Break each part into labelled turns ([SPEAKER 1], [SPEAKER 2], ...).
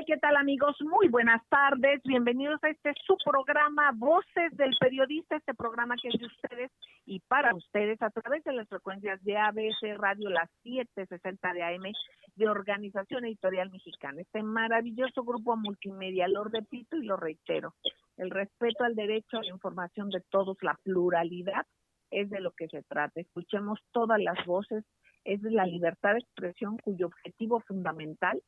[SPEAKER 1] ¿Qué tal amigos? Muy buenas tardes, bienvenidos a su programa Voces del Periodista, este programa que es de ustedes y para ustedes a través de las frecuencias de ABC Radio, las 760 de AM, de Organización Editorial Mexicana, este maravilloso grupo multimedia. Lo repito y lo reitero, el respeto al derecho a la información de todos, la pluralidad es de lo que se trata. Escuchemos todas las voces, es de la libertad de expresión cuyo objetivo fundamental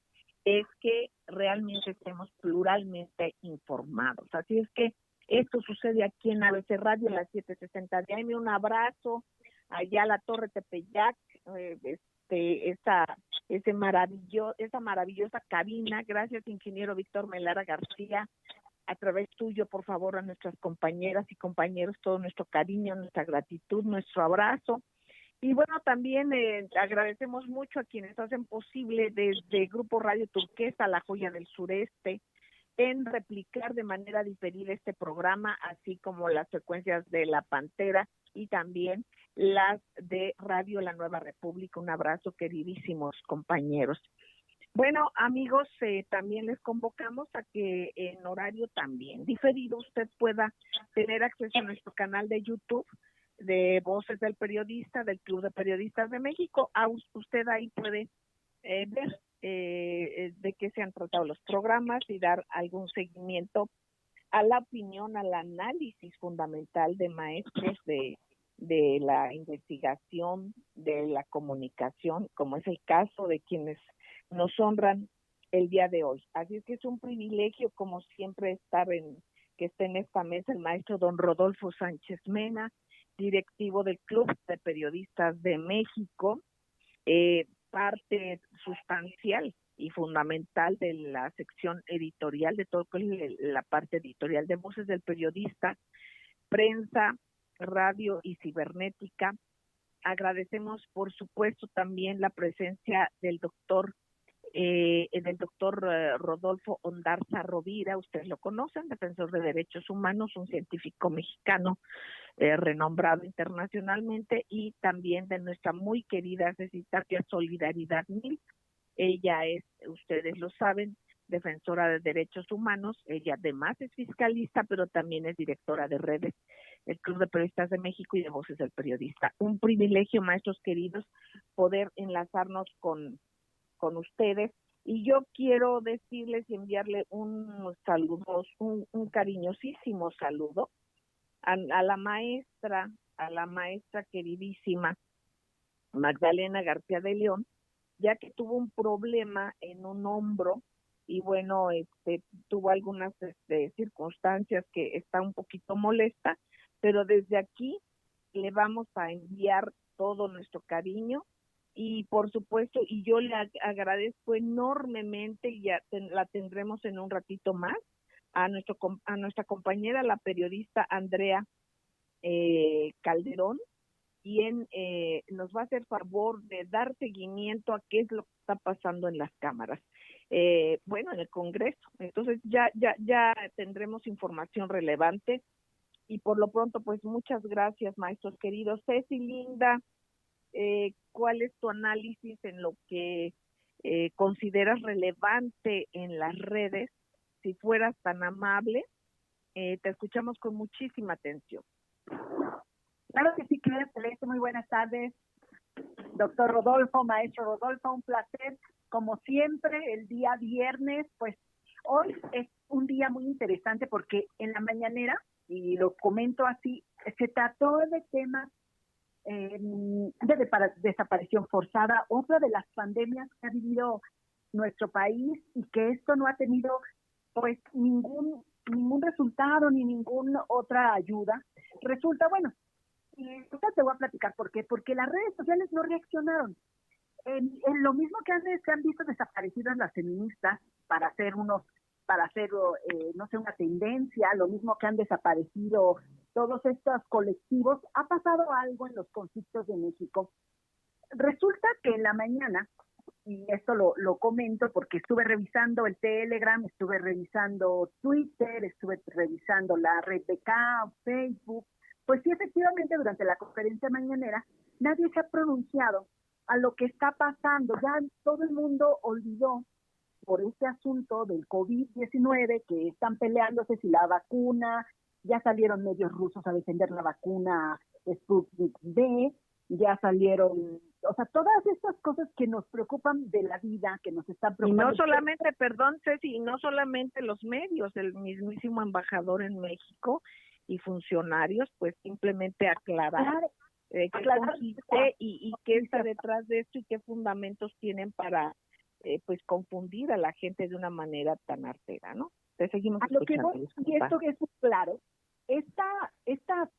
[SPEAKER 1] es que realmente estemos pluralmente informados. Así es que esto sucede aquí en ABC Radio, las 760 de AM. Un abrazo allá a la Torre Tepeyac, esa maravillosa cabina. Gracias, ingeniero Víctor Melara García. A través tuyo, por favor, a nuestras compañeras y compañeros, todo nuestro cariño, nuestra gratitud, nuestro abrazo. Y bueno, también agradecemos mucho a quienes hacen posible desde Grupo Radio Turquesa, La Joya del Sureste, en replicar de manera diferida este programa, así como las frecuencias de La Pantera y también las de Radio La Nueva República. Un abrazo, queridísimos compañeros. Bueno, amigos, también les convocamos a que en horario también diferido usted pueda tener acceso a nuestro canal de YouTube de Voces del Periodista, del Club de Periodistas de México. Usted ahí puede ver de qué se han tratado los programas y dar algún seguimiento a la opinión, al análisis fundamental de maestros de la investigación, de la comunicación, como es el caso de quienes nos honran el día de hoy. Así es que es un privilegio, como siempre, que esté en esta mesa el maestro don Rodolfo Sánchez Mena, directivo del Club de Periodistas de México, parte sustancial y fundamental de la sección editorial de todo la parte editorial de Voces del Periodista, prensa, radio y cibernética. Agradecemos, por supuesto, también la presencia del doctor Rodolfo Ondarza Rovira. Ustedes lo conocen, defensor de derechos humanos, un científico mexicano renombrado internacionalmente, y también de nuestra muy querida Ceci Tapia Solidaridad Mil. Ella es, ustedes lo saben, defensora de derechos humanos. Ella además es fiscalista, pero también es directora de redes, el Club de Periodistas de México y de Voces del Periodista. Un privilegio, maestros queridos, poder enlazarnos con ustedes, y yo quiero decirles y enviarle un cariñosísimo saludo a la maestra queridísima Magdalena García de León, ya que tuvo un problema en un hombro y bueno, tuvo algunas circunstancias que está un poquito molesta, pero desde aquí le vamos a enviar todo nuestro cariño. Y por supuesto, y yo le agradezco enormemente, y ya la tendremos en un ratito más, a nuestra compañera, la periodista Andrea Calderón, quien nos va a hacer favor de dar seguimiento a qué es lo que está pasando en las cámaras, en el Congreso. Entonces ya tendremos información relevante, y por lo pronto, pues muchas gracias, maestros queridos. Ceci, linda, ¿cuál es tu análisis en lo que consideras relevante en las redes? Si fueras tan amable, te escuchamos con muchísima atención.
[SPEAKER 2] Claro que sí, Claire Celeste, muy buenas tardes. Doctor Rodolfo, maestro Rodolfo, un placer. Como siempre, el día viernes, pues hoy es un día muy interesante porque en la mañanera, y lo comento así, se trató de temas de desaparición forzada, otra de las pandemias que ha vivido nuestro país, y que esto no ha tenido pues ningún resultado ni ninguna otra ayuda. Resulta, bueno, y te voy a platicar por qué, porque las redes sociales no reaccionaron. En lo mismo que se han visto desaparecidas las feministas para hacer no sé, una tendencia, lo mismo que han desaparecido todos estos colectivos, ha pasado algo en los conflictos de México, resulta que en la mañana, y esto lo comento porque estuve revisando el Telegram, estuve revisando Twitter, estuve revisando la red de K, Facebook, pues sí, efectivamente, durante la conferencia mañanera, nadie se ha pronunciado a lo que está pasando. Ya todo el mundo olvidó por este asunto del COVID-19, que están peleándose si la vacuna, ya salieron medios rusos a defender la vacuna Sputnik V, ya salieron, o sea, todas estas cosas que nos preocupan de la vida, que nos están preocupando.
[SPEAKER 1] Y no solamente, perdón, Ceci, y no solamente los medios, el mismísimo embajador en México y funcionarios, pues simplemente aclarar qué consiste y qué está detrás de esto y qué fundamentos tienen para pues confundir a la gente de una manera tan artera, ¿no? Te seguimos escuchando.
[SPEAKER 2] Y esto que es muy claro, esta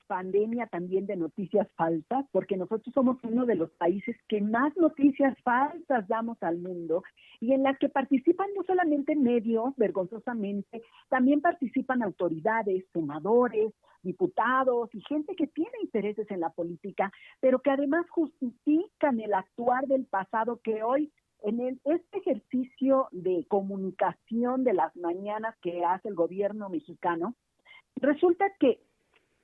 [SPEAKER 2] pandemia también de noticias falsas, porque nosotros somos uno de los países que más noticias falsas damos al mundo y en las que participan no solamente medios, vergonzosamente, también participan autoridades, senadores, diputados y gente que tiene intereses en la política, pero que además justifican el actuar del pasado, que hoy en este ejercicio de comunicación de las mañanas que hace el gobierno mexicano, resulta que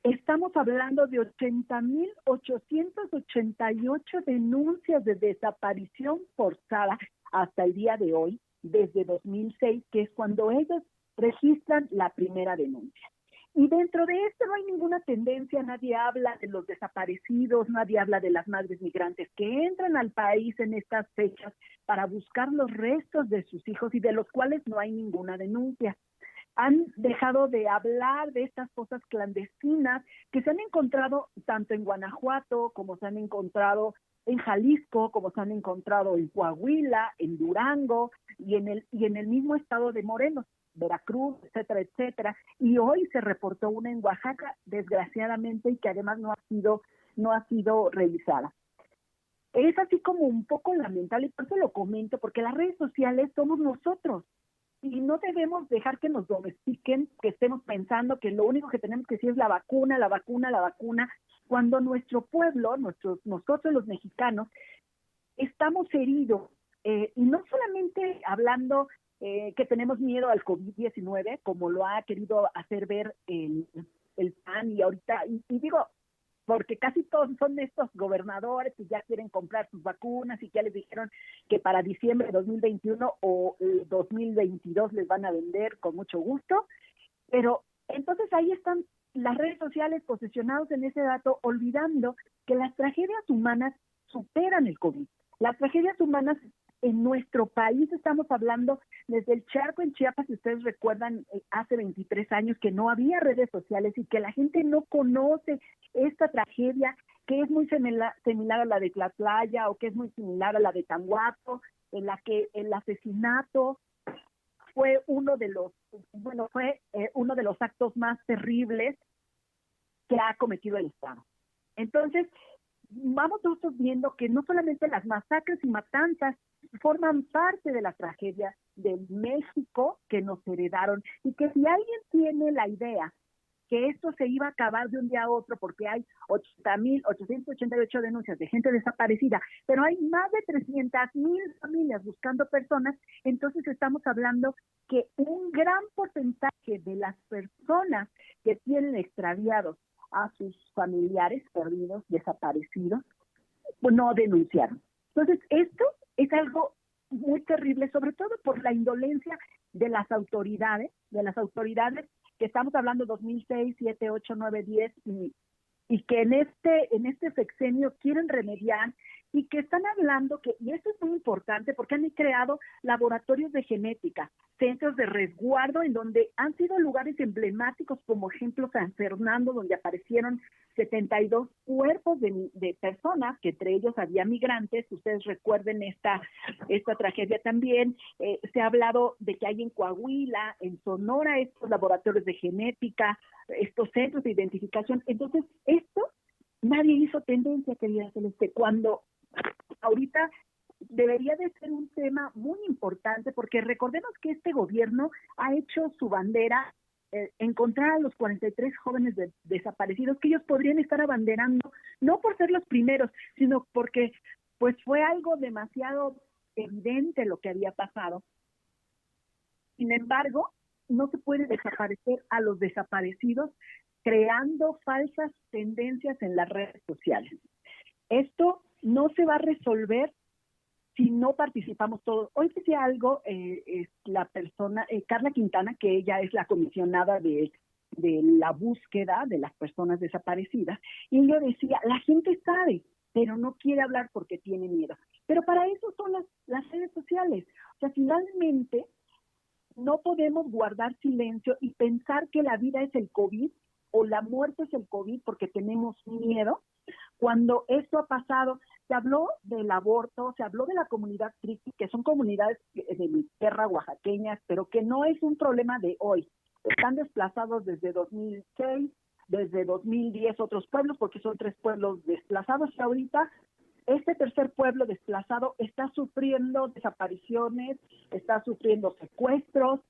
[SPEAKER 2] estamos hablando de 80,888 denuncias de desaparición forzada hasta el día de hoy, desde 2006, que es cuando ellos registran la primera denuncia. Y dentro de esto no hay ninguna tendencia, nadie habla de los desaparecidos, nadie habla de las madres migrantes que entran al país en estas fechas para buscar los restos de sus hijos y de los cuales no hay ninguna denuncia. Han dejado de hablar de estas fosas clandestinas que se han encontrado tanto en Guanajuato, como se han encontrado en Jalisco, como se han encontrado en Coahuila, en Durango y en el mismo estado de Morelos, Veracruz, etcétera, etcétera. Y hoy se reportó una en Oaxaca, desgraciadamente, y que además no ha sido revisada. Es así como un poco lamentable, y por eso lo comento, porque las redes sociales somos nosotros. Y no debemos dejar que nos domestiquen, que estemos pensando que lo único que tenemos que decir es la vacuna, la vacuna, la vacuna, cuando nuestro pueblo, nosotros los mexicanos, estamos heridos. Y no solamente hablando que tenemos miedo al COVID-19, como lo ha querido hacer ver el PAN y ahorita, y digo, porque casi todos son de estos gobernadores que ya quieren comprar sus vacunas y ya les dijeron que para diciembre de 2021 o 2022 les van a vender con mucho gusto, pero entonces ahí están las redes sociales posicionados en ese dato, olvidando que las tragedias humanas superan el COVID. Las tragedias humanas en nuestro país, estamos hablando desde el Charco en Chiapas, si ustedes recuerdan, hace 23 años que no había redes sociales y que la gente no conoce esta tragedia que es muy similar a la de Tlatlaya o que es muy similar a la de Tanguato, en la que el asesinato fue uno de los actos más terribles que ha cometido el Estado. Entonces, vamos nosotros viendo que no solamente las masacres y matanzas forman parte de la tragedia del México que nos heredaron y que si alguien tiene la idea que esto se iba a acabar de un día a otro porque hay 80,888 denuncias de gente desaparecida, pero hay más de 300,000 familias buscando personas, entonces estamos hablando que un gran porcentaje de las personas que tienen extraviados a sus familiares perdidos, desaparecidos, no denunciaron. Entonces, esto es algo muy terrible, sobre todo por la indolencia de las autoridades que estamos hablando 2006, 7, 8, 9, 10 y que en este sexenio quieren remediar y que están hablando que, y esto es muy importante porque han creado laboratorios de genética, centros de resguardo en donde han sido lugares emblemáticos, como ejemplo San Fernando, donde aparecieron 72 cuerpos de personas, que entre ellos había migrantes. Ustedes recuerden esta tragedia también. Se ha hablado de que hay en Coahuila, en Sonora, estos laboratorios de genética, estos centros de identificación. Entonces, esto nadie hizo tendencia, querida Celeste, cuando ahorita debería de ser un tema muy importante, porque recordemos que este gobierno ha hecho su bandera encontrar a los 43 jóvenes desaparecidos, que ellos podrían estar abanderando no por ser los primeros, sino porque pues fue algo demasiado evidente lo que había pasado. Sin embargo, no se puede desaparecer a los desaparecidos creando falsas tendencias en las redes sociales. Esto no se va a resolver si no participamos todos. Hoy decía algo la persona, Carla Quintana, que ella es la comisionada de la búsqueda de las personas desaparecidas, y ella decía, la gente sabe, pero no quiere hablar porque tiene miedo. Pero para eso son las redes sociales. O sea, finalmente no podemos guardar silencio y pensar que la vida es el COVID o la muerte es el COVID porque tenemos miedo. Cuando esto ha pasado, se habló del aborto, se habló de la comunidad Triqui, que son comunidades de mi tierra oaxaqueñas, pero que no es un problema de hoy. Están desplazados desde 2006, desde 2010 otros pueblos, porque son 3 pueblos desplazados, y ahorita este tercer pueblo desplazado está sufriendo desapariciones, está sufriendo secuestros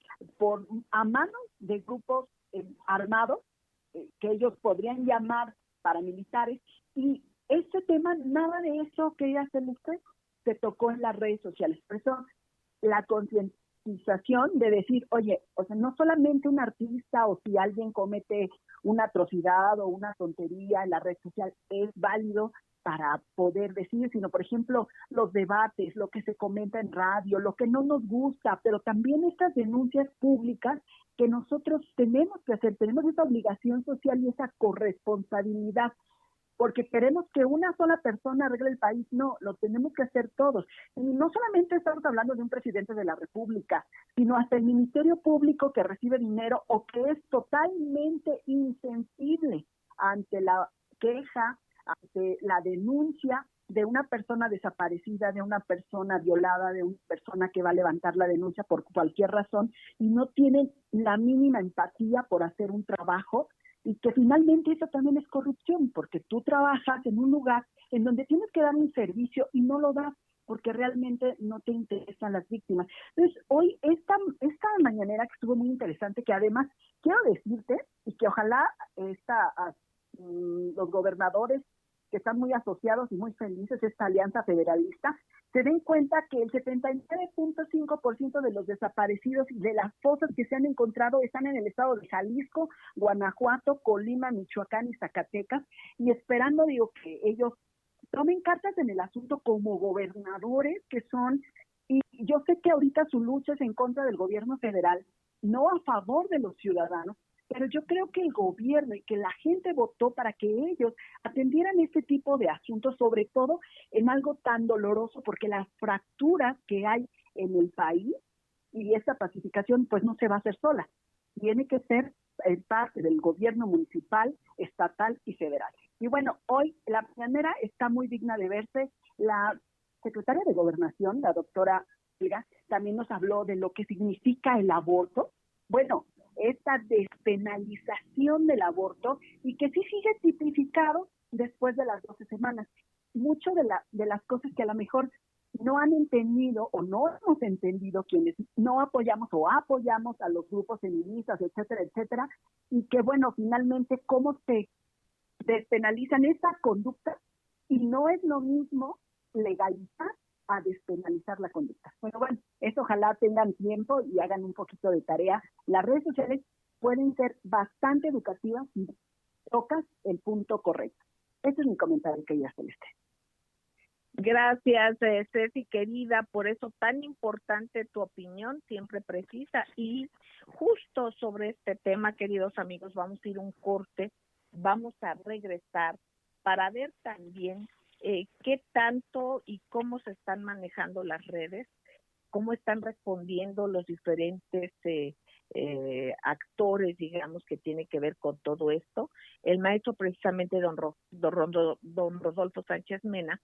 [SPEAKER 2] a manos de grupos armados, que ellos podrían llamar paramilitares, y este tema, nada de eso que ella se tocó en las redes sociales. Por eso la concientización de decir, oye, o sea, no solamente un artista o si alguien comete una atrocidad o una tontería en la red social es válido para poder decir, sino, por ejemplo, los debates, lo que se comenta en radio, lo que no nos gusta, pero también estas denuncias públicas que nosotros tenemos que hacer, tenemos esa obligación social y esa corresponsabilidad, porque queremos que una sola persona arregle el país. No, lo tenemos que hacer todos. Y no solamente estamos hablando de un presidente de la República, sino hasta el Ministerio Público que recibe dinero o que es totalmente insensible ante la queja, ante la denuncia de una persona desaparecida, de una persona violada, de una persona que va a levantar la denuncia por cualquier razón, y no tienen la mínima empatía por hacer un trabajo, y que finalmente eso también es corrupción, porque tú trabajas en un lugar en donde tienes que dar un servicio y no lo das porque realmente no te interesan las víctimas. Entonces, hoy esta mañanera que estuvo muy interesante, que además quiero decirte, y que ojalá los gobernadores que están muy asociados y muy felices, esta alianza federalista, se den cuenta que el 79.5% de los desaparecidos y de las fosas que se han encontrado están en el estado de Jalisco, Guanajuato, Colima, Michoacán y Zacatecas, y esperando, que ellos tomen cartas en el asunto como gobernadores que son, y yo sé que ahorita su lucha es en contra del gobierno federal, no a favor de los ciudadanos, pero yo creo que el gobierno y que la gente votó para que ellos atendieran este tipo de asuntos, sobre todo en algo tan doloroso, porque las fracturas que hay en el país y esta pacificación pues no se va a hacer sola, tiene que ser parte del gobierno municipal, estatal y federal. Y bueno, hoy la mañanera está muy digna de verse. La secretaria de Gobernación, la doctora Olga, también nos habló de lo que significa el aborto. Bueno, esta despenalización del aborto, y que sí sigue tipificado después de las 12 semanas. Mucho de las cosas que a lo mejor no han entendido o no hemos entendido quienes no apoyamos o apoyamos a los grupos feministas, etcétera, etcétera, y que bueno, finalmente cómo se despenalizan esta conducta, y no es lo mismo legalizar a despenalizar la conducta. Bueno, eso ojalá tengan tiempo y hagan un poquito de tarea. Las redes sociales pueden ser bastante educativas si tocas el punto correcto. Ese es mi comentario, querida Celeste.
[SPEAKER 1] Gracias, Ceci, querida, por eso tan importante tu opinión, siempre precisa. Y justo sobre este tema, queridos amigos, vamos a ir un corte, vamos a regresar para ver también qué tanto y cómo se están manejando las redes, cómo están respondiendo los diferentes actores, digamos, que tiene que ver con todo esto. El maestro, precisamente, don Rodolfo Sánchez Mena,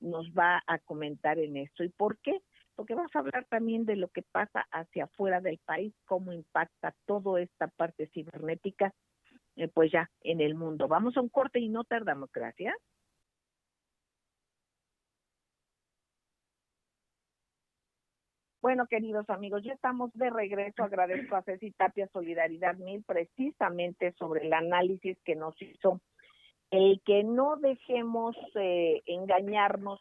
[SPEAKER 1] nos va a comentar en esto. ¿Y por qué? Porque vamos a hablar también de lo que pasa hacia afuera del país, cómo impacta toda esta parte cibernética, pues ya en el mundo. Vamos a un corte y no tardamos. Gracias. Bueno, queridos amigos, ya estamos de regreso. Agradezco a Ceci Tapia Solidaridad 1000 precisamente sobre el análisis que nos hizo el que no dejemos engañarnos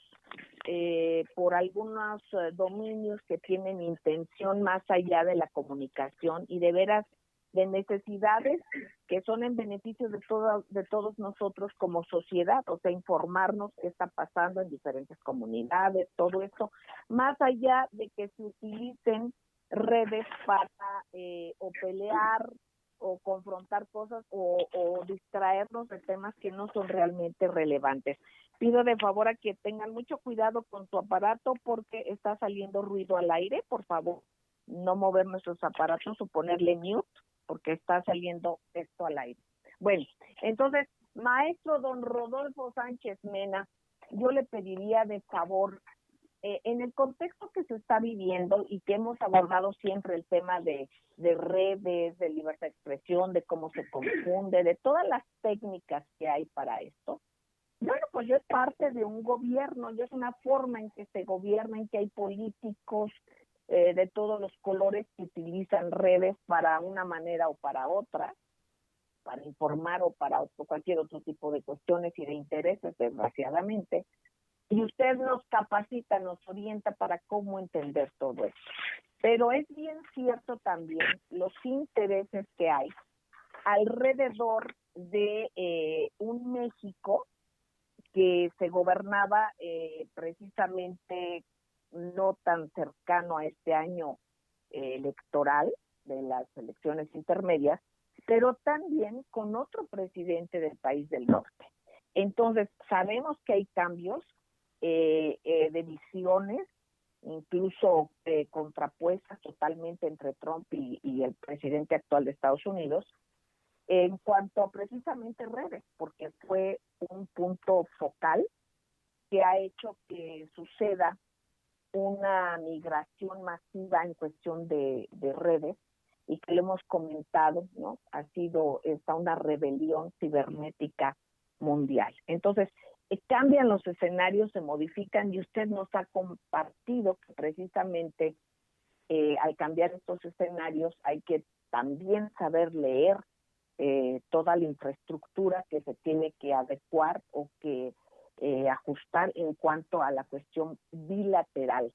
[SPEAKER 1] por algunos dominios que tienen intención más allá de la comunicación y de veras de necesidades que son en beneficio de todos nosotros como sociedad, o sea, informarnos qué está pasando en diferentes comunidades, todo esto, más allá de que se utilicen redes para o pelear o confrontar cosas o distraernos de temas que no son realmente relevantes. Pido de favor a que tengan mucho cuidado con su aparato porque está saliendo ruido al aire, por favor, no mover nuestros aparatos o ponerle mute porque está saliendo esto al aire. Bueno, entonces, maestro don Rodolfo Sánchez Mena, yo le pediría de favor, en el contexto que se está viviendo y que hemos abordado siempre el tema de redes, de libertad de expresión, de cómo se confunde, de todas las técnicas que hay para esto. Bueno, pues yo es parte de un gobierno, yo es una forma en que se gobierna, en que hay políticos de todos los colores que utilizan redes para una manera o para otra, para informar o para cualquier otro tipo de cuestiones y de intereses, desgraciadamente. Y usted nos capacita, nos orienta para cómo entender todo esto. Pero es bien cierto también los intereses que hay alrededor de un México que se gobernaba precisamente no tan cercano a este año electoral de las elecciones intermedias, pero también con otro presidente del país del norte. Entonces, sabemos que hay cambios de visiones, incluso contrapuestas totalmente entre Trump y el presidente actual de Estados Unidos, en cuanto a precisamente redes, porque fue un punto focal que ha hecho que suceda una migración masiva en cuestión de redes y que lo hemos comentado, ¿no? Ha sido una rebelión cibernética mundial. Entonces, cambian los escenarios, se modifican y usted nos ha compartido que precisamente al cambiar estos escenarios hay que también saber leer toda la infraestructura que se tiene que adecuar o que ajustar en cuanto a la cuestión bilateral.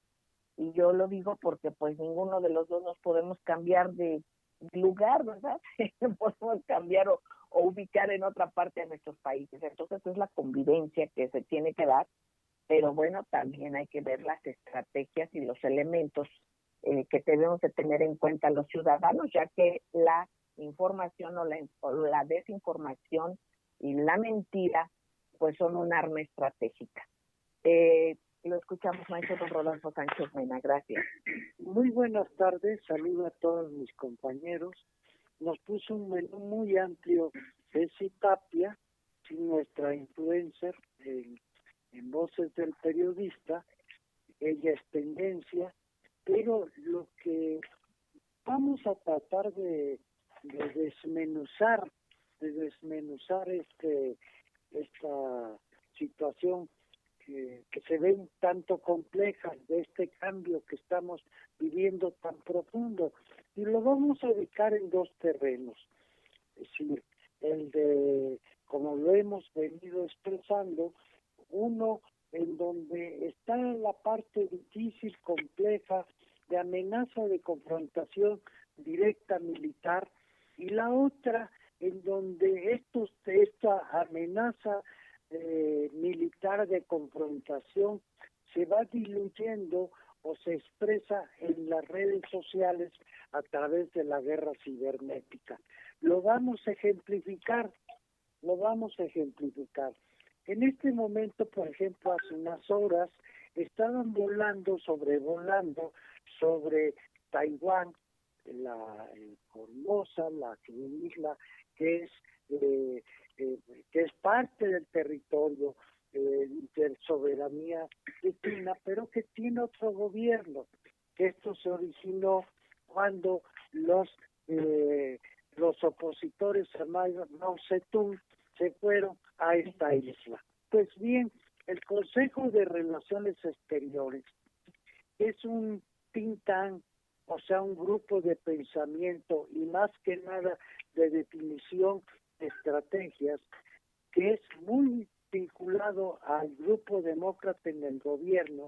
[SPEAKER 1] Y yo lo digo porque pues ninguno de los dos nos podemos cambiar de lugar, ¿verdad? Podemos cambiar o ubicar en otra parte de nuestros países. Entonces es la convivencia que se tiene que dar, pero bueno, también hay que ver las estrategias y los elementos que debemos de tener en cuenta los ciudadanos, ya que la información o la desinformación y la mentira pues son un arma estratégica. Lo escuchamos, maestro don Rodolfo Sánchez Mena. Gracias.
[SPEAKER 3] Muy buenas tardes, saludo a todos mis compañeros. Nos puso un menú muy amplio Ceci Tapia, nuestra influencer en Voces del Periodista. Ella es tendencia, pero lo que vamos a tratar de desmenuzar esta situación que se ve un tanto compleja de este cambio que estamos viviendo tan profundo, y lo vamos a ubicar en dos terrenos, es decir, el de, como lo hemos venido expresando, uno en donde está la parte difícil, compleja, de amenaza de confrontación directa militar, y la otra en donde esta amenaza militar de confrontación se va diluyendo o se expresa en las redes sociales a través de la guerra cibernética. Lo vamos a ejemplificar. En este momento, por ejemplo, hace unas horas estaban sobrevolando sobre Taiwán, la Formosa, la isla que es parte del territorio de soberanía de China, pero que tiene otro gobierno. Esto se originó cuando los opositores a Mao Zedong se fueron a esta isla. Pues bien, el Consejo de Relaciones Exteriores es un think tank, o sea, un grupo de pensamiento y más que nada de definición de estrategias que es muy vinculado al grupo demócrata en el gobierno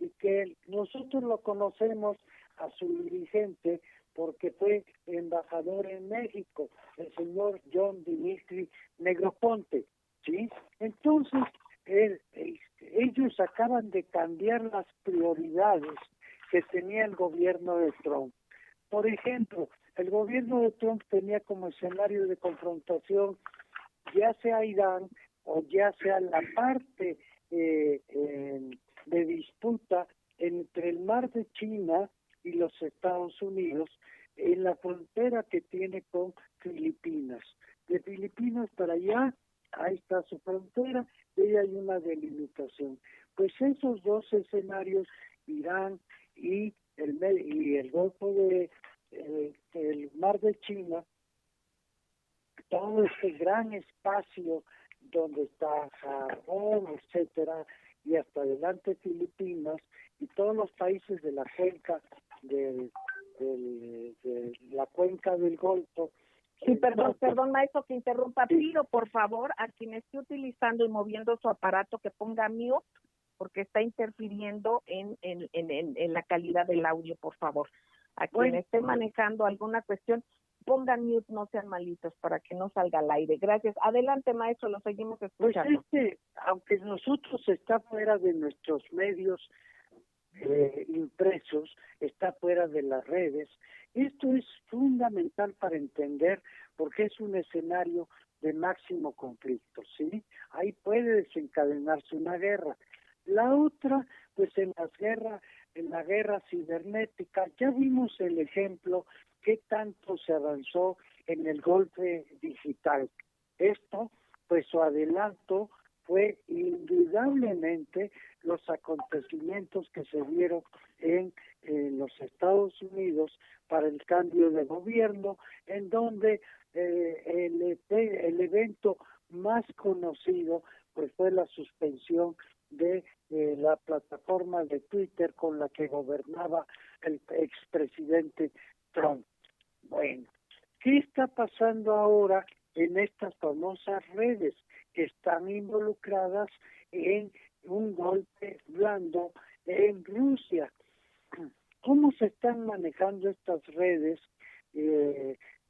[SPEAKER 3] y que nosotros lo conocemos a su dirigente porque fue embajador en México, el señor John Dimitri Negroponte, ¿sí? Entonces, ellos acaban de cambiar las prioridades que tenía el gobierno de Trump. Por ejemplo, el gobierno de Trump tenía como escenario de confrontación ya sea Irán o ya sea la parte de disputa entre el mar de China y los Estados Unidos en la frontera que tiene con Filipinas. De Filipinas para allá, ahí está su frontera, y ahí hay una delimitación. Pues esos dos escenarios, Irán y el Golfo de el mar de China, todo este gran espacio donde está Japón, etcétera, y hasta adelante Filipinas y todos los países de la cuenca de la cuenca del Golfo.
[SPEAKER 1] Sí, perdón, maestro, que interrumpa. Pido, por favor, a quien esté utilizando y moviendo su aparato que ponga mute, porque está interfiriendo en la calidad del audio, por favor. A quien esté manejando alguna cuestión, pongan mute, no sean malitos, para que no salga al aire. Gracias. Adelante, maestro, lo seguimos escuchando.
[SPEAKER 3] Pues aunque nosotros está fuera de nuestros medios impresos, está fuera de las redes, esto es fundamental para entender porque es un escenario de máximo conflicto, ¿sí? Ahí puede desencadenarse una guerra. La otra, pues en la guerra cibernética, ya vimos el ejemplo qué tanto se avanzó en el golpe digital. Esto, pues su adelanto fue indudablemente los acontecimientos que se dieron en los Estados Unidos para el cambio de gobierno, en donde el evento más conocido pues fue la suspensión de la plataforma de Twitter con la que gobernaba el expresidente Trump. Bueno, ¿qué está pasando ahora en estas famosas redes que están involucradas en un golpe blando en Rusia? ¿Cómo se están manejando estas redes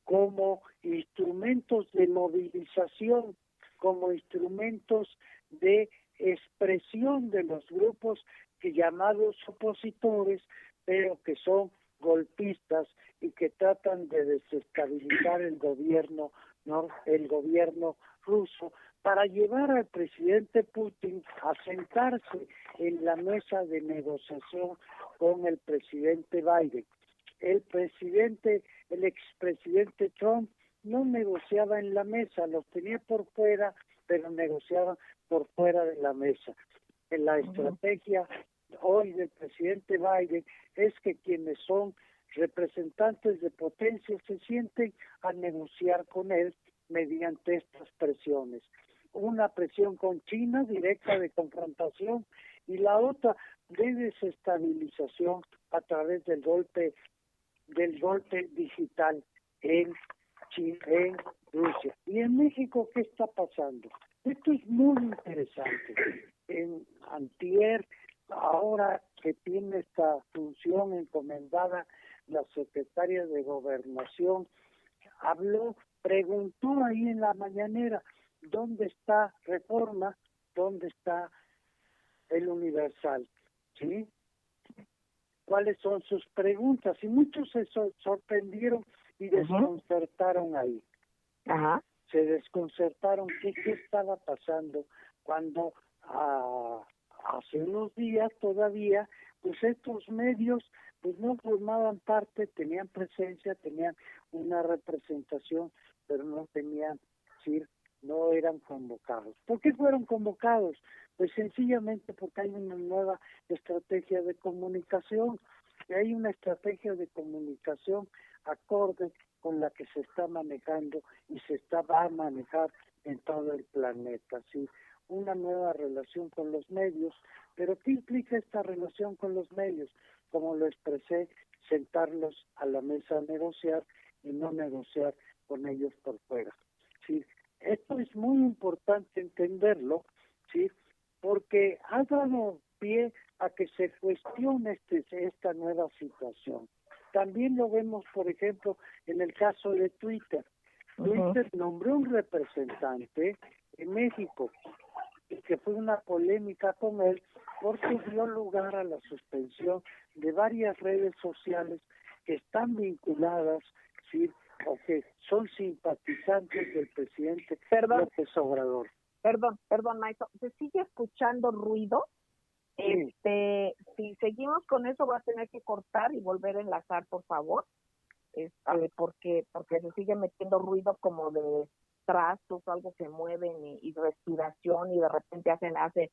[SPEAKER 3] como instrumentos de movilización, como instrumentos de expresión de los grupos que llamados opositores, pero que son golpistas y que tratan de desestabilizar el gobierno, ¿no? El gobierno ruso, para llevar al presidente Putin a sentarse en la mesa de negociación con el presidente Biden. El expresidente Trump no negociaba en la mesa, los tenía por fuera, pero negociaban por fuera de la mesa. En la estrategia hoy del presidente Biden es que quienes son representantes de potencia se sienten a negociar con él mediante estas presiones. Una presión con China directa de confrontación y la otra de desestabilización a través del golpe digital en China, en Rusia. ¿Y en México qué está pasando? Esto es muy interesante. En antier, ahora que tiene esta función encomendada la secretaria de Gobernación, preguntó ahí en la mañanera, ¿dónde está Reforma? ¿Dónde está el Universal? ¿Sí? ¿Cuáles son sus preguntas? Y muchos se sorprendieron y desconcertaron ahí.
[SPEAKER 1] Ajá.
[SPEAKER 3] Se desconcertaron qué estaba pasando cuando hace unos días todavía pues estos medios pues no formaban parte, tenían presencia, tenían una representación, pero no tenían, no eran convocados. ¿Por qué fueron convocados? Pues sencillamente porque hay una nueva estrategia de comunicación, y hay una estrategia de comunicación acorde con la que se está manejando y va a manejar en todo el planeta, ¿sí? Una nueva relación con los medios. ¿Pero qué implica esta relación con los medios? Como lo expresé, sentarlos a la mesa a negociar y no negociar con ellos por fuera. ¿Sí? esto es muy importante entenderlo, ¿sí? Porque ha dado pie a que se cuestione esta nueva situación. También lo vemos, por ejemplo, en el caso de Twitter. Twitter nombró un representante en México, y que fue una polémica con él porque dio lugar a la suspensión de varias redes sociales que están vinculadas, ¿sí?, o que son simpatizantes del presidente López Obrador.
[SPEAKER 1] Perdón, maestro, ¿se sigue escuchando ruido?
[SPEAKER 3] Sí.
[SPEAKER 1] Si seguimos con eso, voy a tener que cortar y volver a enlazar, por favor, porque se sigue metiendo ruido como de trastos, algo que mueven y respiración, y de repente hace,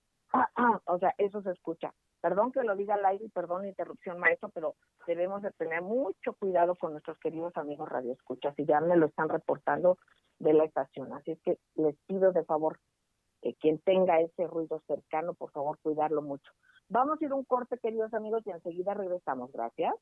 [SPEAKER 1] o sea, eso se escucha. Perdón que lo diga al aire y perdón la interrupción, maestro, pero debemos de tener mucho cuidado con nuestros queridos amigos radioescuchas, y ya me lo están reportando de la estación. Así es que les pido de favor, quien tenga ese ruido cercano, por favor, cuidarlo mucho. Vamos a ir a un corte, queridos amigos, y enseguida regresamos. Gracias.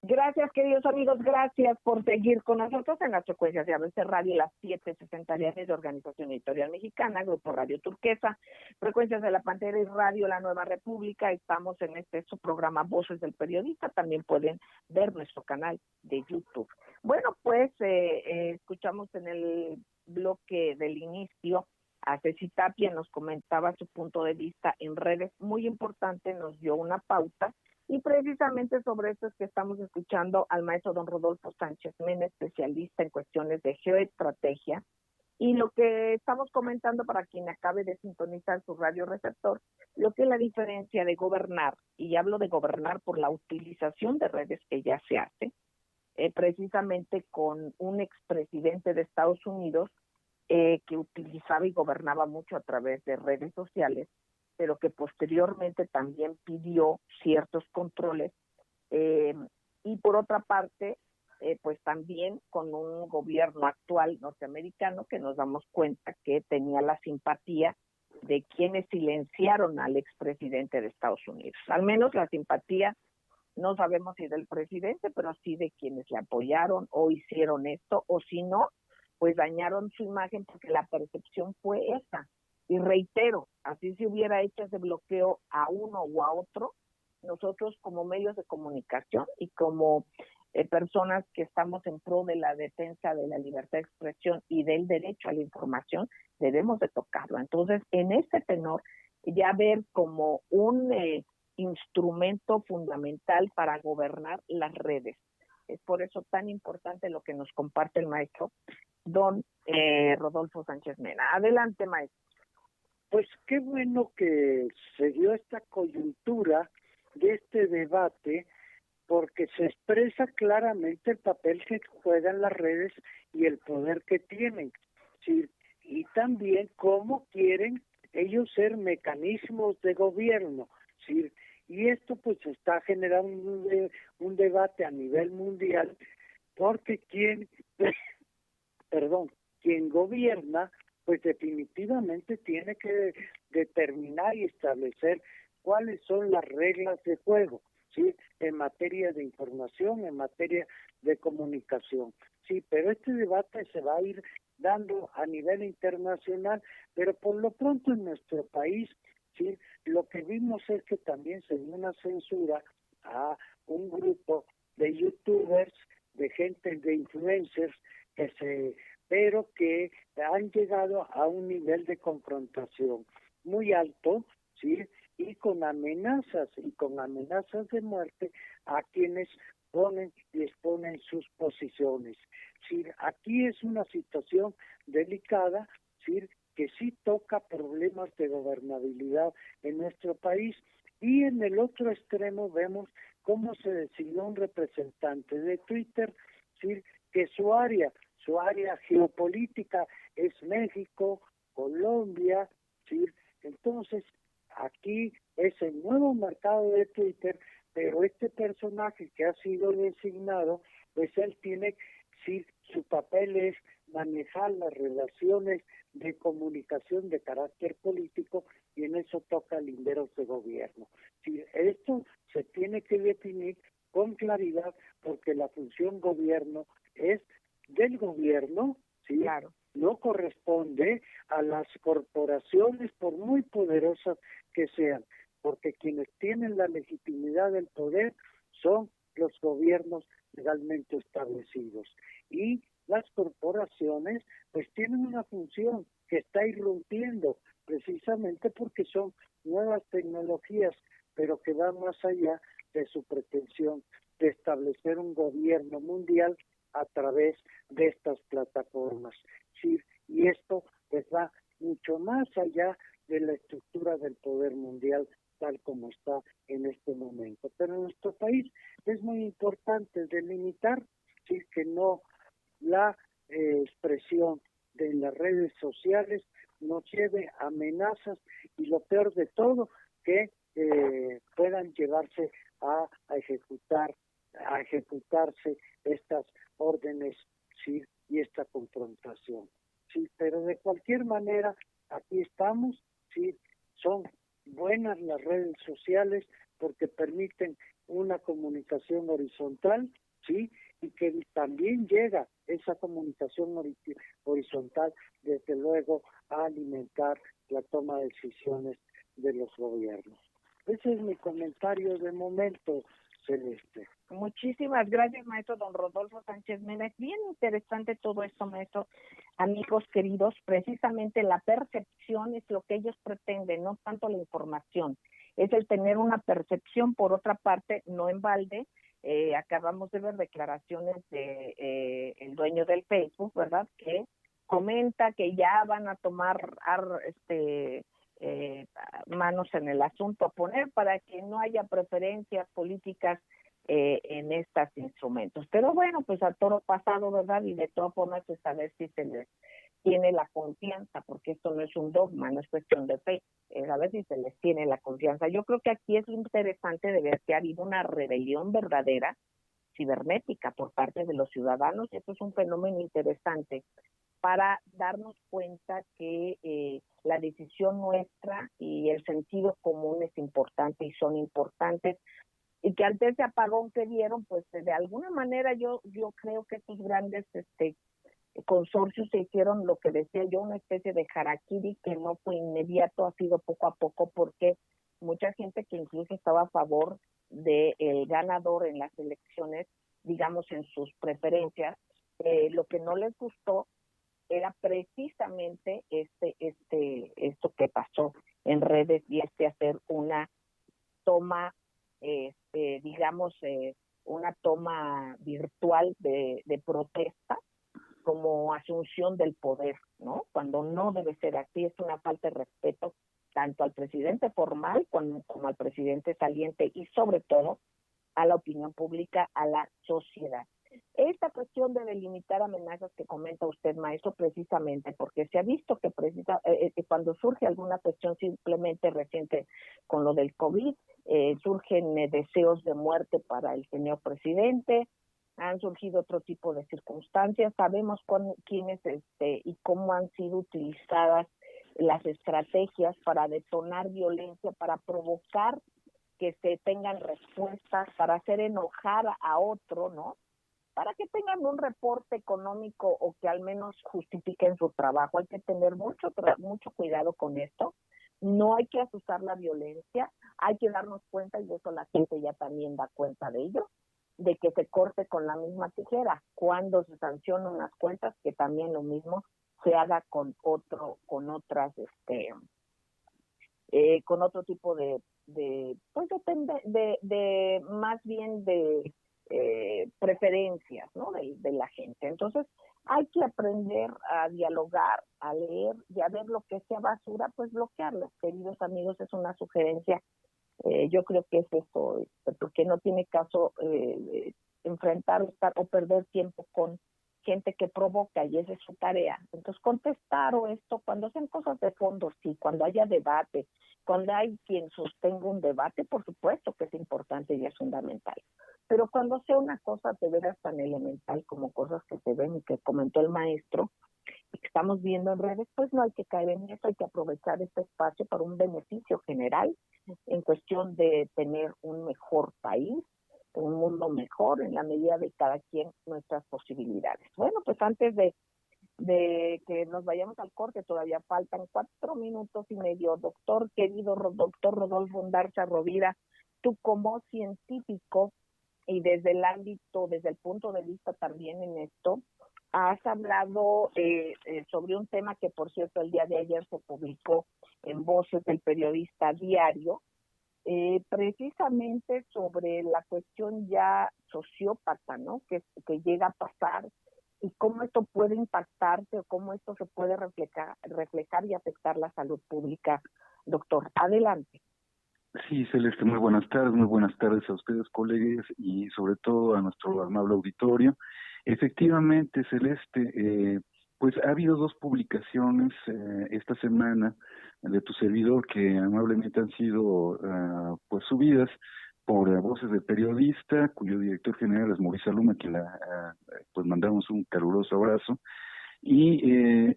[SPEAKER 1] Gracias, queridos amigos, gracias por seguir con nosotros en las frecuencias de ABC Radio, las 760 de Organización Editorial Mexicana, Grupo Radio Turquesa, frecuencias de La Pantera y Radio La Nueva República. Estamos en su programa Voces del Periodista. También pueden ver nuestro canal de YouTube. Bueno, pues escuchamos en el bloque del inicio a Ceci Tapia, nos comentaba su punto de vista en redes, muy importante, nos dio una pauta. Y precisamente sobre esto es que estamos escuchando al maestro don Rodolfo Sánchez Mena, especialista en cuestiones de geoestrategia. Y lo que estamos comentando, para quien acabe de sintonizar su radio receptor, lo que es la diferencia de gobernar, y hablo de gobernar por la utilización de redes que ya se hace, precisamente con un expresidente de Estados Unidos que utilizaba y gobernaba mucho a través de redes sociales, pero que posteriormente también pidió ciertos controles, y por otra parte, pues también con un gobierno actual norteamericano que nos damos cuenta que tenía la simpatía de quienes silenciaron al expresidente de Estados Unidos. Al menos la simpatía, no sabemos si del presidente, pero sí de quienes le apoyaron o hicieron esto, o si no, pues dañaron su imagen, porque la percepción fue esa. Y reitero, así se hubiera hecho ese bloqueo a uno o a otro, nosotros como medios de comunicación y como personas que estamos en pro de la defensa de la libertad de expresión y del derecho a la información, debemos de tocarlo. Entonces, en este tenor, ya ver como un instrumento fundamental para gobernar las redes. Es por eso tan importante lo que nos comparte el maestro don Rodolfo Sánchez Mena. Adelante, maestro.
[SPEAKER 3] Pues qué bueno que se dio esta coyuntura de este debate, porque se expresa claramente el papel que juegan las redes y el poder que tienen, ¿sí? Y también cómo quieren ellos ser mecanismos de gobierno, ¿sí? Y esto pues está generando un debate a nivel mundial, porque quien gobierna pues definitivamente tiene que determinar y establecer cuáles son las reglas de juego, ¿sí? En materia de información, en materia de comunicación. Sí, pero este debate se va a ir dando a nivel internacional, pero por lo pronto en nuestro país, sí, lo que vimos es que también se dio una censura a un grupo de youtubers, de gente, de influencers, pero que han llegado a un nivel de confrontación muy alto, ¿sí? Y con amenazas de muerte a quienes ponen y exponen sus posiciones. ¿Sí? Aquí es una situación delicada, ¿sí? Que sí toca problemas de gobernabilidad en nuestro país, y en el otro extremo vemos cómo se designó un representante de Twitter, ¿sí? Que su área geopolítica es México, Colombia, ¿sí? Entonces, aquí es el nuevo mercado de Twitter, pero este personaje que ha sido designado, pues él tiene, sí, su papel es manejar las relaciones de comunicación de carácter político, y en eso toca linderos de gobierno. Sí, esto se tiene que definir con claridad, porque la función gobierno es del gobierno, ¿sí?
[SPEAKER 1] Claro.
[SPEAKER 3] No corresponde a las corporaciones, por muy poderosas que sean, porque quienes tienen la legitimidad del poder son los gobiernos legalmente establecidos. Y las corporaciones pues tienen una función que está irrumpiendo precisamente porque son nuevas tecnologías, pero que van más allá de su pretensión de establecer un gobierno mundial a través de estas plataformas. Sí, y esto pues va mucho más allá de la estructura del poder mundial tal como está en este momento. Pero en nuestro país es muy importante delimitar, sí, que no la expresión de las redes sociales nos lleve a amenazas y lo peor de todo, que puedan llevarse a ejecutarse estas órdenes, sí, y esta confrontación. Sí, pero de cualquier manera aquí estamos, sí, son buenas las redes sociales porque permiten una comunicación horizontal, sí, y que también llega esa comunicación horizontal, desde luego, a alimentar la toma de decisiones de los gobiernos. Ese es mi comentario de momento, Celeste.
[SPEAKER 1] Muchísimas gracias, maestro don Rodolfo Sánchez Mena. Es bien interesante todo esto, maestro. Amigos queridos, precisamente la percepción es lo que ellos pretenden, no tanto la información. Es el tener una percepción. Por otra parte, no en balde, acabamos de ver declaraciones de el dueño del Facebook, ¿verdad?, que comenta que ya van a tomar manos en el asunto a poner para que no haya preferencias políticas en estos instrumentos. Pero bueno, pues a toro pasado, ¿verdad? Y de todas formas, pues a ver si se les tiene la confianza, porque esto no es un dogma, no es cuestión de fe, es a ver si se les tiene la confianza. Yo creo que aquí es interesante de ver que ha habido una rebelión verdadera cibernética por parte de los ciudadanos, y esto es un fenómeno interesante para darnos cuenta que la decisión nuestra y el sentido común es importante y son importantes, y que ante ese apagón que dieron, pues de alguna manera yo creo que estos grandes consorcios se hicieron lo que decía yo, una especie de harakiri que no fue inmediato, ha sido poco a poco, porque mucha gente que incluso estaba a favor del ganador en las elecciones, digamos en sus preferencias, lo que no les gustó era precisamente esto que pasó en redes, y hacer una toma, digamos, una toma virtual de protesta como asunción del poder, ¿no? Cuando no debe ser así, es una falta de respeto tanto al presidente formal como al presidente saliente, y sobre todo a la opinión pública, a la sociedad. Esta cuestión de delimitar amenazas que comenta usted, maestro, precisamente porque se ha visto que cuando surge alguna cuestión simplemente reciente con lo del COVID, surgen deseos de muerte para el señor presidente, han surgido otro tipo de circunstancias, sabemos quiénes y cómo han sido utilizadas las estrategias para detonar violencia, para provocar que se tengan respuestas, para hacer enojar a otro, ¿no? Para que tengan un reporte económico o que al menos justifiquen su trabajo. Hay que tener mucho cuidado con esto. No hay que asusar la violencia, hay que darnos cuenta, y eso la gente ya también da cuenta de ello, de que se corte con la misma tijera. Cuando se sancionan unas cuentas, que también lo mismo se haga con otro tipo pues depende de más bien de preferencias, ¿no?, de la gente. Entonces hay que aprender a dialogar, a leer, y a ver lo que sea basura, pues bloquearlo. Queridos amigos, es una sugerencia. Yo creo que es eso, porque no tiene caso enfrentar o perder tiempo con gente que provoca, y esa es su tarea. Entonces, contestar o esto, cuando sean cosas de fondo, sí, cuando haya debate, cuando hay quien sostenga un debate, por supuesto que es importante y es fundamental. Pero cuando sea una cosa de veras tan elemental como cosas que se ven y que comentó el maestro, y que estamos viendo en redes, pues no hay que caer en eso, hay que aprovechar este espacio para un beneficio general en cuestión de tener un mejor país, un mundo mejor en la medida de cada quien nuestras posibilidades. Bueno, pues antes de que nos vayamos al corte, todavía faltan 4 minutos y medio. Doctor, querido doctor Rodolfo Undarcha Rovira, tú como científico y desde el punto de vista también en esto, has hablado sobre un tema que, por cierto, el día de ayer se publicó en Voces del Periodista Diario, precisamente sobre la cuestión ya sociópata, ¿no? Que llega a pasar y cómo esto puede impactarte o cómo esto se puede reflejar y afectar la salud pública. Doctor, adelante.
[SPEAKER 4] Sí, Celeste, muy buenas tardes a ustedes, colegas, y sobre todo a nuestro amable auditorio. Efectivamente, Celeste, pues ha habido 2 publicaciones esta semana de tu servidor que amablemente han sido pues subidas por Voces del Periodista, cuyo director general es Mauricio Luma, que pues mandamos un caluroso abrazo. Y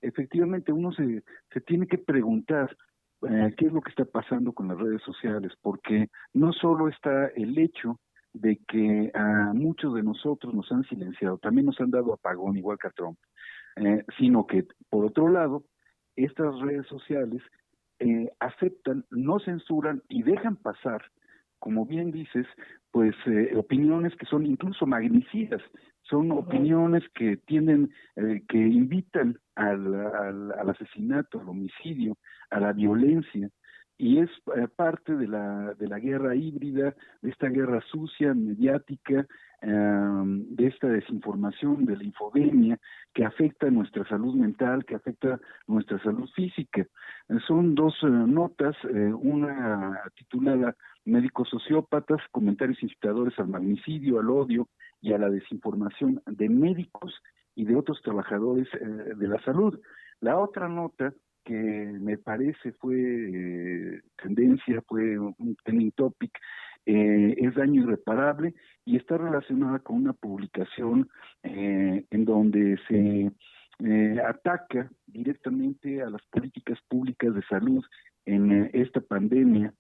[SPEAKER 4] efectivamente uno se tiene que preguntar qué es lo que está pasando con las redes sociales, porque no solo está el hecho de que a muchos de nosotros nos han silenciado, también nos han dado apagón, igual que a Trump, sino que, por otro lado, estas redes sociales aceptan, no censuran y dejan pasar, como bien dices, pues opiniones que son incluso magnicidas, son opiniones que tienden, que invitan al asesinato, al homicidio, a la violencia, y es parte de la guerra híbrida, de esta guerra sucia, mediática, de esta desinformación, de la infodemia, que afecta nuestra salud mental, que afecta nuestra salud física. Son 2 notas, una titulada Médicos sociópatas, comentarios incitadores al magnicidio, al odio y a la desinformación de médicos y de otros trabajadores de la salud. La otra nota que me parece fue tendencia, fue un trending topic, es daño irreparable, y está relacionada con una publicación en donde se ataca directamente a las políticas públicas de salud en esta pandemia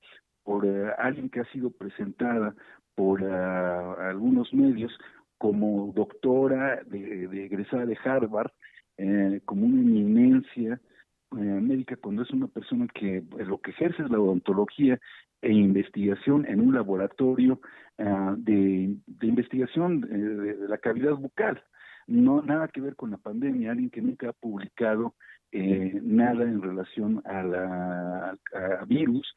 [SPEAKER 4] por alguien que ha sido presentada por algunos medios como doctora de egresada de Harvard, como una eminencia médica, cuando es una persona que lo que ejerce es la odontología e investigación en un laboratorio de investigación de la cavidad bucal. No, nada que ver con la pandemia, alguien que nunca ha publicado nada en relación a virus,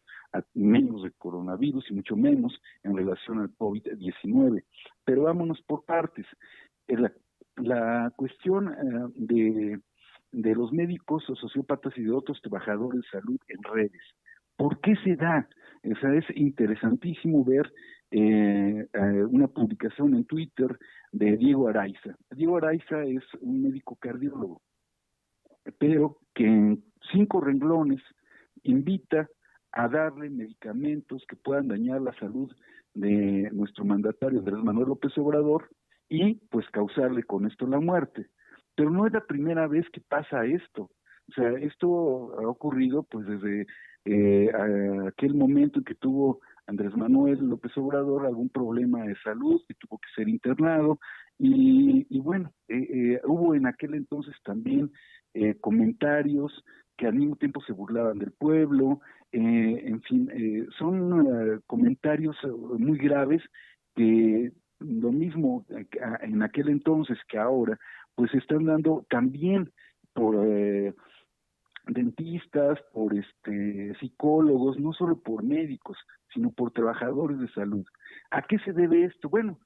[SPEAKER 4] menos de coronavirus y mucho menos en relación al COVID-19. Pero vámonos por partes. La cuestión de los médicos o sociópatas y de otros trabajadores de salud en redes. ¿Por qué se da? O sea, es interesantísimo ver una publicación en Twitter de Diego Araiza. Diego Araiza es un médico cardiólogo, pero que en 5 renglones invita a darle medicamentos que puedan dañar la salud de nuestro mandatario Andrés Manuel López Obrador y pues causarle con esto la muerte. Pero no es la primera vez que pasa esto. O sea, esto ha ocurrido pues desde aquel momento en que tuvo Andrés Manuel López Obrador algún problema de salud y tuvo que ser internado, y bueno, hubo en aquel entonces también comentarios que al mismo tiempo se burlaban del pueblo, en fin, son comentarios muy graves que lo mismo en aquel entonces que ahora, pues se están dando también por dentistas, por psicólogos, no solo por médicos, sino por trabajadores de salud. ¿A qué se debe esto? Bueno,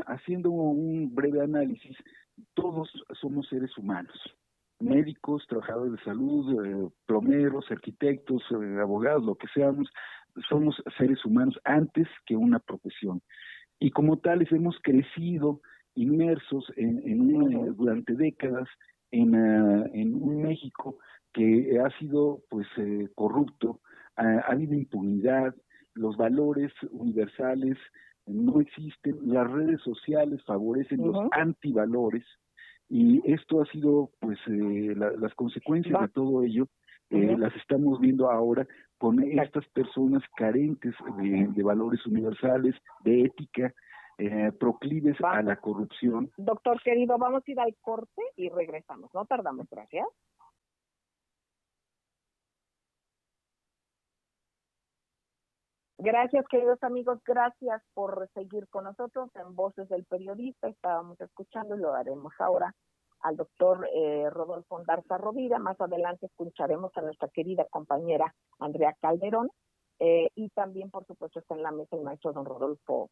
[SPEAKER 4] haciendo un breve análisis, todos somos seres humanos, médicos, trabajadores de salud, plomeros, arquitectos, abogados, lo que seamos, somos seres humanos antes que una profesión. Y como tales hemos crecido inmersos durante décadas en un México que ha sido pues corrupto, ha habido impunidad, los valores universales no existen, las redes sociales favorecen los antivalores, y esto ha sido pues las consecuencias de todo ello las estamos viendo ahora con estas personas carentes de valores universales, de ética, proclives a la corrupción.
[SPEAKER 1] Doctor querido, vamos a ir al corte y regresamos. No tardamos, gracias. Gracias, queridos amigos, gracias por seguir con nosotros en Voces del Periodista. Estábamos escuchando y lo haremos ahora al doctor Rodolfo Darza Rovira. Más adelante escucharemos a nuestra querida compañera Andrea Calderón. Y también, por supuesto, está en la mesa el maestro don Rodolfo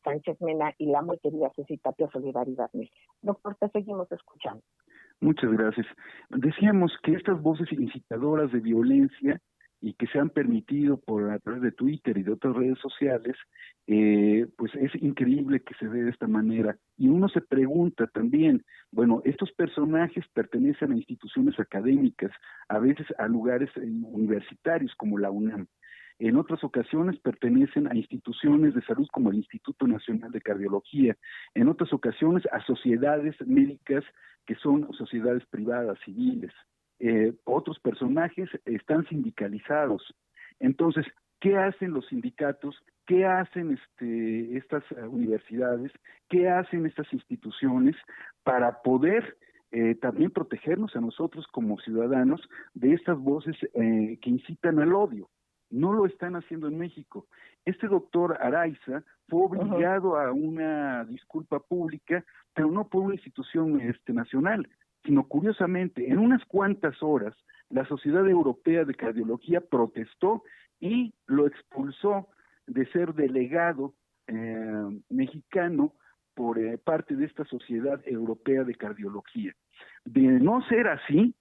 [SPEAKER 1] Sánchez Mena y la muy querida Ceci Tapia Solidaridad Mil. Doctor, te seguimos escuchando.
[SPEAKER 4] Muchas gracias. Decíamos que estas voces incitadoras de violencia y que se han permitido a través de Twitter y de otras redes sociales, pues es increíble que se dé de esta manera. Y uno se pregunta también, bueno, estos personajes pertenecen a instituciones académicas, a veces a lugares universitarios como la UNAM. En otras ocasiones pertenecen a instituciones de salud como el Instituto Nacional de Cardiología, en otras ocasiones a sociedades médicas que son sociedades privadas, civiles. Otros personajes están sindicalizados. Entonces, ¿qué hacen los sindicatos? ¿Qué hacen estas universidades? ¿Qué hacen estas instituciones para poder también protegernos a nosotros como ciudadanos de estas voces que incitan al odio? No lo están haciendo en México. Este doctor Araiza fue obligado a una disculpa pública, pero no por una institución nacional, sino curiosamente, en unas cuantas horas, la Sociedad Europea de Cardiología protestó y lo expulsó de ser delegado mexicano por parte de esta Sociedad Europea de Cardiología. De no ser así,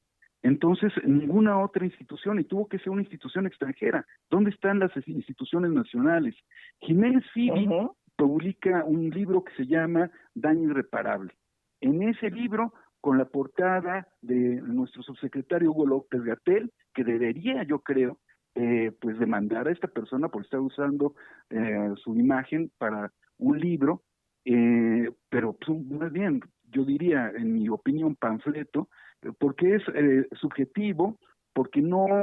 [SPEAKER 4] entonces ninguna otra institución, y tuvo que ser una institución extranjera. ¿Dónde están las instituciones nacionales? Jiménez Fibi publica un libro que se llama Daño Irreparable. En ese libro, con la portada de nuestro subsecretario Hugo López-Gatell, que debería, yo creo, pues demandar a esta persona por estar usando su imagen para un libro, pero pues, más bien, yo diría, en mi opinión, panfleto, porque es subjetivo, porque no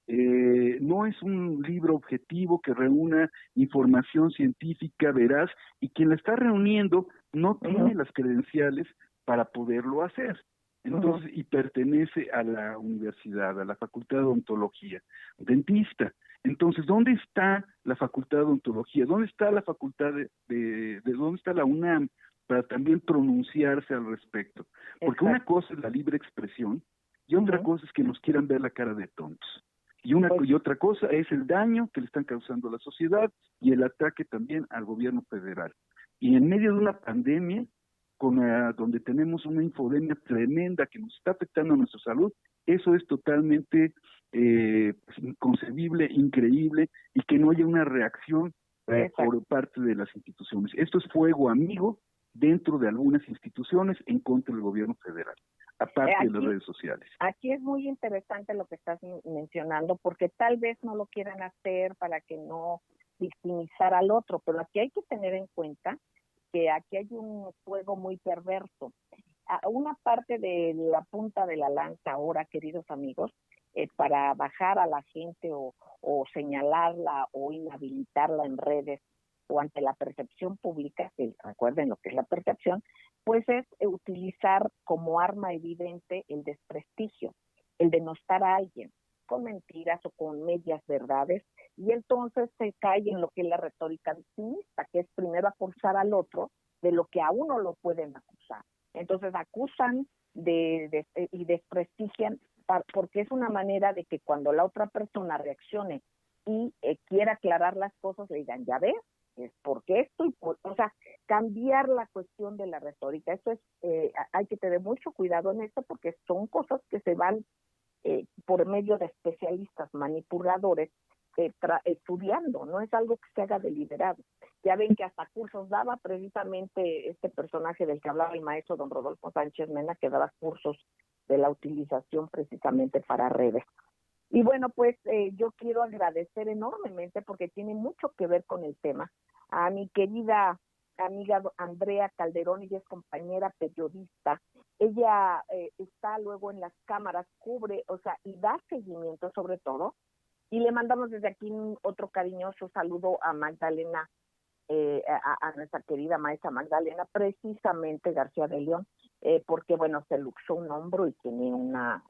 [SPEAKER 4] es un libro objetivo que reúna información científica veraz, y quien la está reuniendo no tiene las credenciales para poderlo hacer. Entonces, y pertenece a la universidad, a la Facultad de Odontología, dentista. Entonces, ¿dónde está la Facultad de Odontología? ¿Dónde está la Facultad de dónde está la UNAM para también pronunciarse al respecto? Porque una cosa es la libre expresión y otra cosa es que nos quieran ver la cara de tontos. Y otra cosa es el daño que le están causando a la sociedad y el ataque también al gobierno federal. Y en medio de una pandemia, donde tenemos una infodemia tremenda que nos está afectando a nuestra salud, eso es totalmente inconcebible, increíble, y que no haya una reacción por parte de las instituciones. Esto es fuego amigo dentro de algunas instituciones en contra del gobierno federal, aparte de las redes sociales.
[SPEAKER 1] Aquí es muy interesante lo que estás mencionando, porque tal vez no lo quieran hacer para que no victimizar al otro, pero aquí hay que tener en cuenta que aquí hay un juego muy perverso. Una parte de la punta de la lanza ahora, queridos amigos, para bajar a la gente o señalarla o inhabilitarla en redes o ante la percepción pública, que recuerden lo que es la percepción, pues es utilizar como arma evidente el desprestigio, el denostar a alguien con mentiras o con medias verdades, y entonces se cae en lo que es la retórica victimista, que es primero acusar al otro de lo que a uno lo pueden acusar. Entonces acusan y desprestigian porque es una manera de que cuando la otra persona reaccione y quiera aclarar las cosas, le digan, ya ves, es porque esto, o sea, cambiar la cuestión de la retórica. Eso es, hay que tener mucho cuidado en esto, porque son cosas que se van por medio de especialistas manipuladores estudiando, no es algo que se haga deliberado. Ya ven que hasta cursos daba precisamente este personaje del que hablaba el maestro don Rodolfo Sánchez Mena, que daba cursos de la utilización precisamente para redes. Y bueno, pues yo quiero agradecer enormemente, porque tiene mucho que ver con el tema, a mi querida amiga Andrea Calderón. Ella es compañera periodista. Ella está luego en las cámaras, cubre, o sea, y da seguimiento sobre todo. Y le mandamos desde aquí otro cariñoso saludo a Magdalena a nuestra querida maestra Magdalena, precisamente García de León, porque bueno, se luxó un hombro y tiene una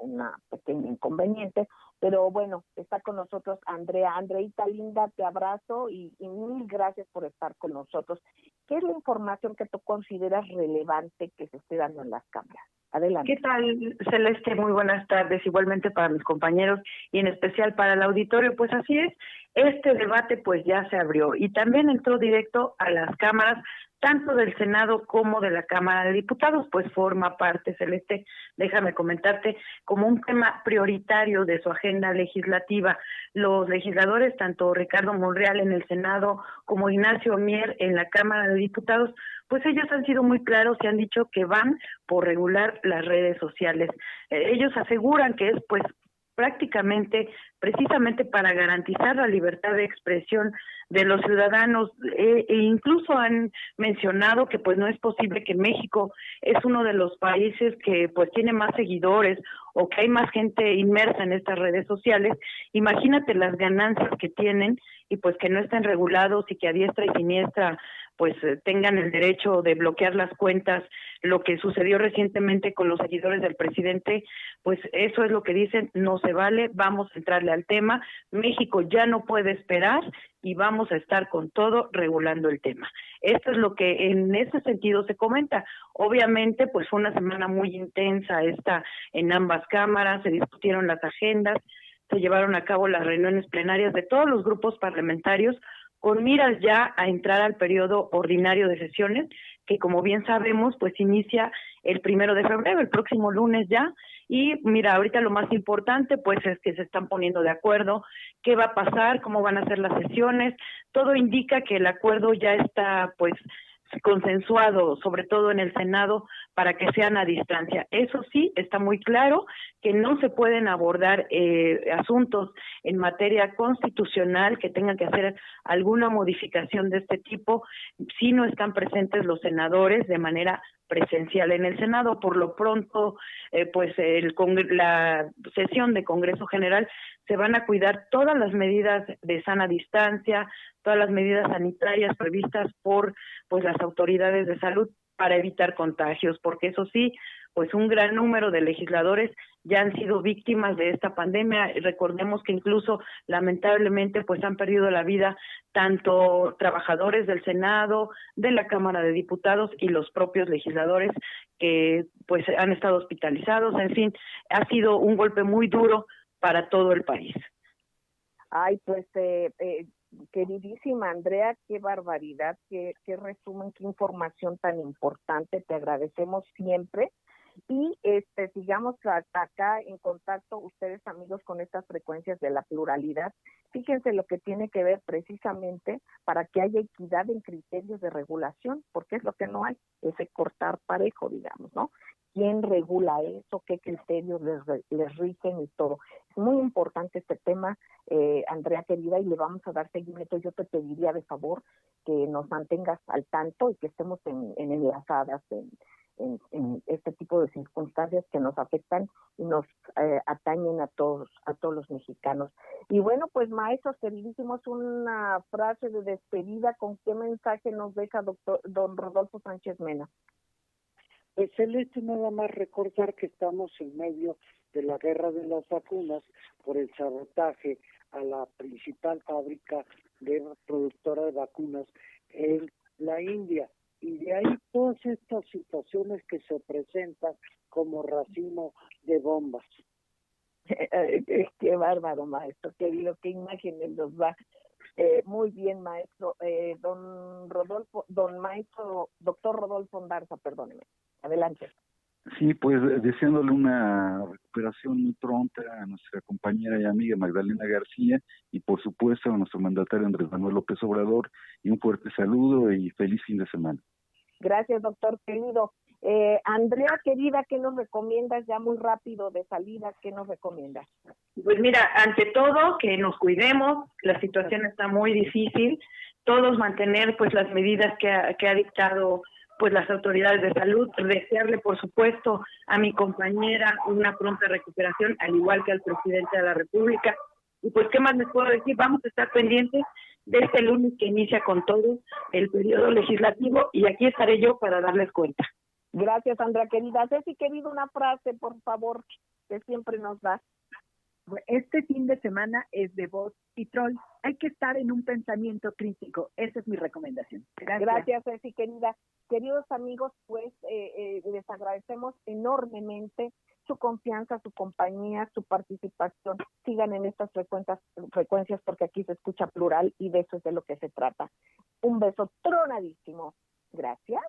[SPEAKER 1] pequeña inconveniente, pero bueno, está con nosotros Andreita linda, te abrazo y mil gracias por estar con nosotros. ¿Qué es la información que tú consideras relevante que se esté dando en las cámaras? Adelante.
[SPEAKER 5] ¿Qué tal, Celeste? Muy buenas tardes, igualmente para mis compañeros y en especial para el auditorio. Pues así es, este debate pues ya se abrió y también entró directo a las cámaras, tanto del Senado como de la Cámara de Diputados, pues forma parte, Celeste, déjame comentarte, como un tema prioritario de su agenda legislativa. Los legisladores, tanto Ricardo Monreal en el Senado como Ignacio Mier en la Cámara de Diputados, pues ellos han sido muy claros y han dicho que van por regular las redes sociales. Ellos aseguran que es pues prácticamente, precisamente para garantizar la libertad de expresión de los ciudadanos, e incluso han mencionado que pues no es posible que México es uno de los países que pues tiene más seguidores o que hay más gente inmersa en estas redes sociales. Imagínate las ganancias que tienen y pues que no estén regulados y que a diestra y siniestra pues tengan el derecho de bloquear las cuentas. Lo que sucedió recientemente con los seguidores del presidente, pues eso es lo que dicen, no se vale, vamos a entrarle al tema, México ya no puede esperar y vamos a estar con todo regulando el tema. Esto es lo que en ese sentido se comenta. Obviamente, pues fue una semana muy intensa esta en ambas cámaras, se discutieron las agendas, se llevaron a cabo las reuniones plenarias de todos los grupos parlamentarios con miras ya a entrar al periodo ordinario de sesiones, que como bien sabemos, pues inicia el 1 de febrero, el próximo lunes ya, y mira, ahorita lo más importante pues es que se están poniendo de acuerdo, qué va a pasar, cómo van a ser las sesiones, todo indica que el acuerdo ya está pues consensuado, sobre todo en el Senado, para que sean a distancia. Eso sí, está muy claro que no se pueden abordar asuntos en materia constitucional que tengan que hacer alguna modificación de este tipo si no están presentes los senadores de manera presencial en el Senado. Por lo pronto, pues la sesión de Congreso General se van a cuidar todas las medidas de sana distancia, todas las medidas sanitarias previstas por pues las autoridades de salud para evitar contagios, porque eso sí, pues un gran número de legisladores ya han sido víctimas de esta pandemia. Recordemos que incluso lamentablemente pues han perdido la vida tanto trabajadores del Senado, de la Cámara de Diputados y los propios legisladores que pues han estado hospitalizados. En fin, ha sido un golpe muy duro para todo el país.
[SPEAKER 1] Ay, pues queridísima Andrea, qué barbaridad, qué resumen, qué información tan importante, te agradecemos siempre y sigamos acá en contacto ustedes amigos con estas frecuencias de la pluralidad. Fíjense lo que tiene que ver precisamente para que haya equidad en criterios de regulación, porque es lo que no hay, ese cortar parejo, digamos, ¿no? ¿Quién regula eso? ¿Qué criterios les rigen y todo? Es muy importante este tema, Andrea querida, y le vamos a dar seguimiento. Yo te pediría de favor que nos mantengas al tanto y que estemos enlazadas en este tipo de circunstancias que nos afectan y nos atañen a todos los mexicanos. Y bueno, pues maestros queridísimos, una frase de despedida, ¿con qué mensaje nos deja don Rodolfo Sánchez Mena?
[SPEAKER 3] Pues Celeste, nada más recordar que estamos en medio de la guerra de las vacunas por el sabotaje a la principal fábrica productora de vacunas en la India. Y de ahí todas estas situaciones que se presentan como racimo de bombas.
[SPEAKER 1] Qué bárbaro, maestro, querido, qué imágenes nos va. Muy bien, maestro. Doctor Rodolfo Ondarza, perdóneme. Adelante.
[SPEAKER 4] Sí, pues deseándole una recuperación muy pronta a nuestra compañera y amiga Magdalena García y por supuesto a nuestro mandatario Andrés Manuel López Obrador, y un fuerte saludo y feliz fin de semana.
[SPEAKER 1] Gracias, doctor querido. Andrea querida, ¿qué nos recomiendas ya muy rápido de salida? ¿Qué nos recomiendas?
[SPEAKER 5] Pues mira, ante todo que nos cuidemos, la situación está muy difícil, todos mantener pues las medidas que ha dictado pues las autoridades de salud, desearle por supuesto a mi compañera una pronta recuperación, al igual que al presidente de la República. Y pues qué más les puedo decir, vamos a estar pendientes de este lunes que inicia con todo el periodo legislativo, y aquí estaré yo para darles cuenta.
[SPEAKER 1] Gracias, Andrea, querida. Ceci, querido, una frase, por favor, que siempre nos das.
[SPEAKER 2] Este fin de semana es de voz y troll. Hay que estar en un pensamiento crítico. Esa es mi recomendación.
[SPEAKER 1] Gracias, Ceci, querida. Queridos amigos, pues les agradecemos enormemente su confianza, su compañía, su participación. Sigan en estas frecuencias porque aquí se escucha plural y de eso es de lo que se trata. Un beso tronadísimo. Gracias.